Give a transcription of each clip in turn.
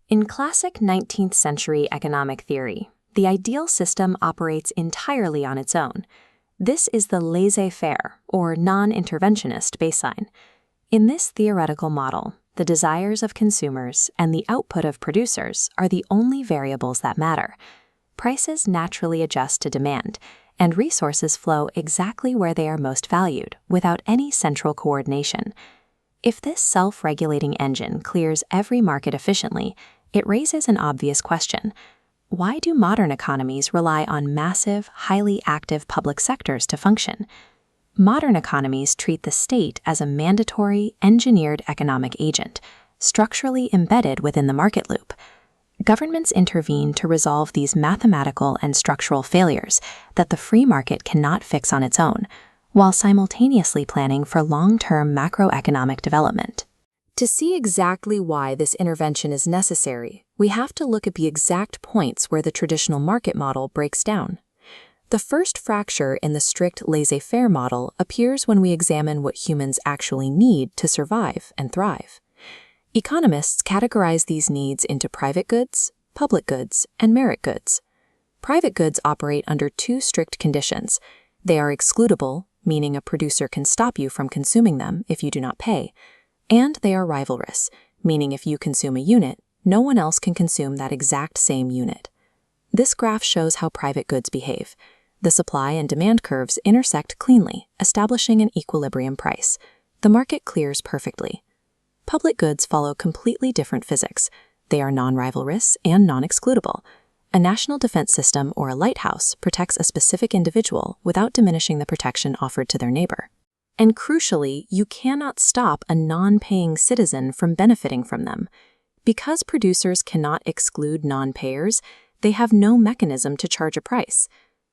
In classic 19th century economic theory, the ideal system operates entirely on its own. This is the laissez-faire, or non-interventionist baseline. In this theoretical model, the desires of consumers and the output of producers are the only variables that matter. Prices naturally adjust to demand, and resources flow exactly where they are most valued, without any central coordination. If this self-regulating engine clears every market efficiently, it raises an obvious question. Why do modern economies rely on massive, highly active public sectors to function? Modern economies treat the state as a mandatory, engineered economic agent, structurally embedded within the market loop. Governments intervene to resolve these mathematical and structural failures that the free market cannot fix on its own, while simultaneously planning for long-term macroeconomic development. To see exactly why this intervention is necessary, we have to look at the exact points where the traditional market model breaks down. The first fracture in the strict laissez-faire model appears when we examine what humans actually need to survive and thrive. Economists categorize these needs into private goods, public goods, and merit goods. Private goods operate under two strict conditions. They are excludable, meaning a producer can stop you from consuming them if you do not pay, and they are rivalrous, meaning if you consume a unit, no one else can consume that exact same unit. This graph shows how private goods behave. The supply and demand curves intersect cleanly, establishing an equilibrium price. The market clears perfectly. Public goods follow completely different physics. They are non-rivalrous and non-excludable. A national defense system or a lighthouse protects a specific individual without diminishing the protection offered to their neighbor. And crucially, you cannot stop a non-paying citizen from benefiting from them. Because producers cannot exclude non-payers, they have no mechanism to charge a price.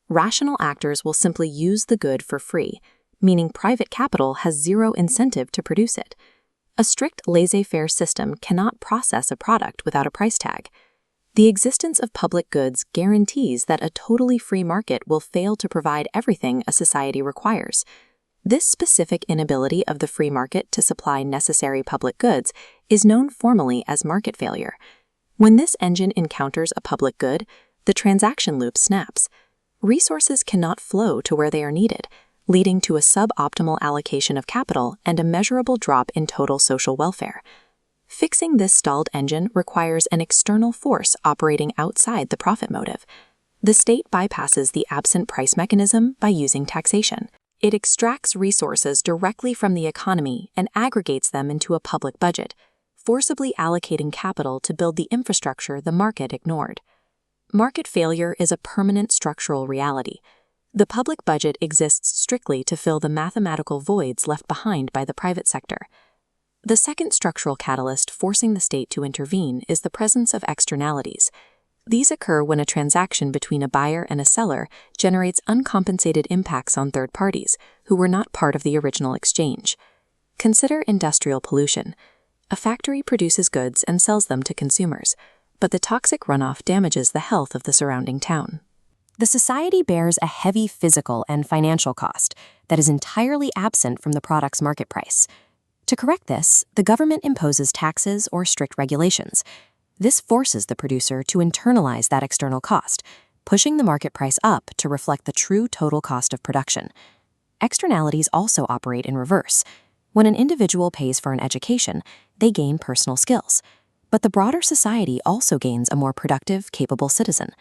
Rational actors will simply use the good for free, meaning private capital has zero incentive to produce it. A strict laissez-faire system cannot process a product without a price tag. The existence of public goods guarantees that a totally free market will fail to provide everything a society requires. This specific inability of the free market to supply necessary public goods is known formally as market failure. When this engine encounters a public good, the transaction loop snaps. Resources cannot flow to where they are needed, leading to a suboptimal allocation of capital and a measurable drop in total social welfare. Fixing this stalled engine requires an external force operating outside the profit motive. The state bypasses the absent price mechanism by using taxation. It extracts resources directly from the economy and aggregates them into a public budget, forcibly allocating capital to build the infrastructure the market ignored. Market failure is a permanent structural reality. The public budget exists strictly to fill the mathematical voids left behind by the private sector. The second structural catalyst forcing the state to intervene is the presence of externalities. These occur when a transaction between a buyer and a seller generates uncompensated impacts on third parties who were not part of the original exchange. Consider industrial pollution. A factory produces goods and sells them to consumers, but the toxic runoff damages the health of the surrounding town. The society bears a heavy physical and financial cost that is entirely absent from the product's market price. To correct this, the government imposes taxes or strict regulations. This forces the producer to internalize that external cost, pushing the market price up to reflect the true total cost of production. Externalities also operate in reverse. When an individual pays for an education, they gain personal skills. But the broader society also gains a more productive, capable citizen.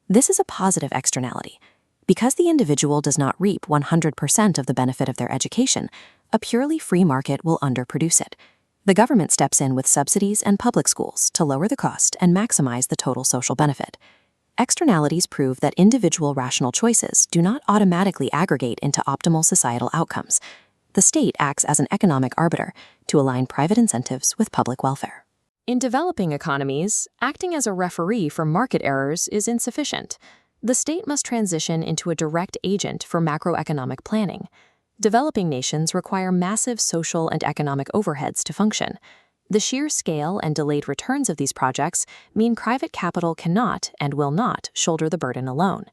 This is a positive externality. Because the individual does not reap 100% of the benefit of their education, a purely free market will underproduce it. The government steps in with subsidies and public schools to lower the cost and maximize the total social benefit. Externalities prove that individual rational choices do not automatically aggregate into optimal societal outcomes. The state acts as an economic arbiter to align private incentives with public welfare. In developing economies, acting as a referee for market errors is insufficient. The state must transition into a direct agent for macroeconomic planning. Developing nations require massive social and economic overheads to function. The sheer scale and delayed returns of these projects mean private capital cannot and will not shoulder the burden alone.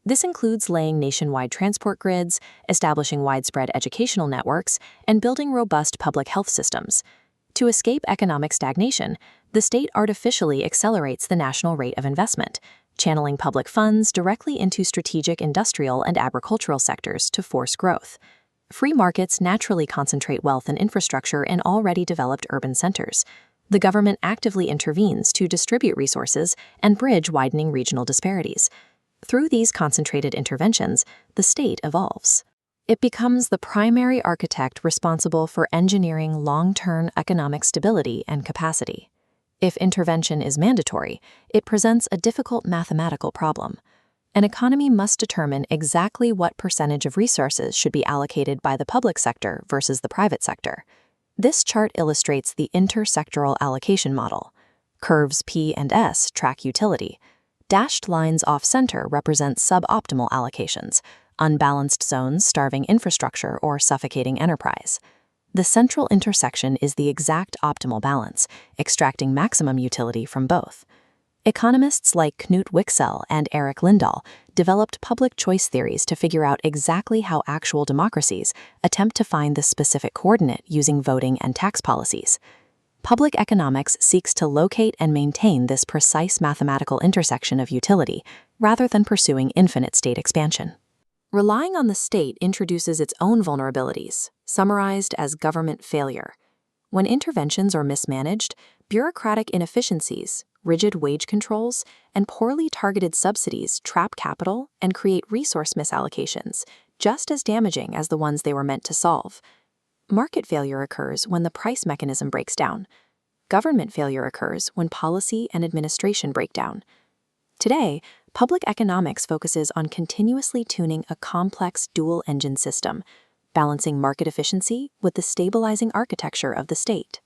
This includes laying nationwide transport grids, establishing widespread educational networks, and building robust public health systems. To escape economic stagnation, The state artificially accelerates the national rate of investment, channeling public funds directly into strategic industrial and agricultural sectors to force growth. Free markets naturally concentrate wealth and infrastructure in already developed urban centers. The government actively intervenes to distribute resources and bridge widening regional disparities. Through these concentrated interventions, the state evolves. It becomes the primary architect responsible for engineering long-term economic stability and capacity. If intervention is mandatory, it presents a difficult mathematical problem. An economy must determine exactly what percentage of resources should be allocated by the public sector versus the private sector. This chart illustrates the intersectoral allocation model. Curves P and S track utility. Dashed lines off-center represent suboptimal allocations, unbalanced zones starving infrastructure or suffocating enterprise. The central intersection is the exact optimal balance, extracting maximum utility from both. Economists like Knut Wicksell and Eric Lindahl developed public choice theories to figure out exactly how actual democracies attempt to find this specific coordinate using voting and tax policies. Public economics seeks to locate and maintain this precise mathematical intersection of utility, rather than pursuing infinite state expansion. Relying on the state introduces its own vulnerabilities, summarized as government failure. When interventions are mismanaged, bureaucratic inefficiencies, rigid wage controls, and poorly targeted subsidies trap capital and create resource misallocations, just as damaging as the ones they were meant to solve. Market failure occurs when the price mechanism breaks down. Government failure occurs when policy and administration break down. Today, public economics focuses on continuously tuning a complex dual-engine system, balancing market efficiency with the stabilizing architecture of the state.